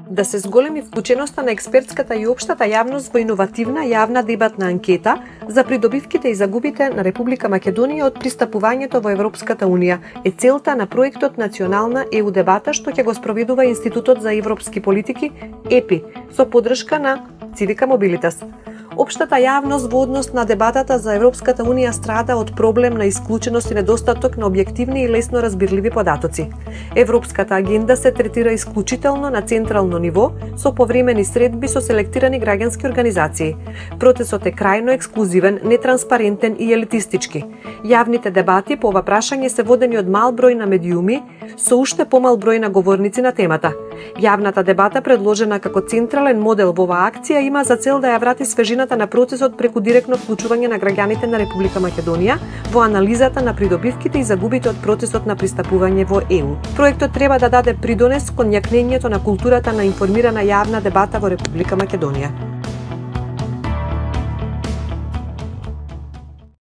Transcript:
да се зголеми вклученоста на експертската и општата јавност во иновативна јавна дебатна анкета за придобивките и загубите на Република Македонија од пристапувањето во Европската Унија е целта на проектот Национална ЕУ дебата што ќе го спроведува Институтот за европски политики ЕПИ со поддршка на Civica Mobilitas. Општата јавност во однос на дебатата за Европската Унија страда од проблем на исклученост и недостаток на објективни и лесно разбирливи податоци. Европската агенда се третира исклучително на централно ниво со повремени средби со селектирани граѓански организации. Процесот е крајно ексклузивен, нетранспарентен и елитистички. Јавните дебати по ова прашање се водени од мал број на медиуми со уште помал број на говорници на темата. Јавната дебата, предложена како централен модел во оваа акција, има за цел да ја врати свежината на процесот преку директно вклучување на граѓаните на Република Македонија во анализата на придобивките и загубите од процесот на пристапување во ЕУ. Проектот треба да даде придонес кон јакнењето на културата на информирана јавна дебата во Република Македонија.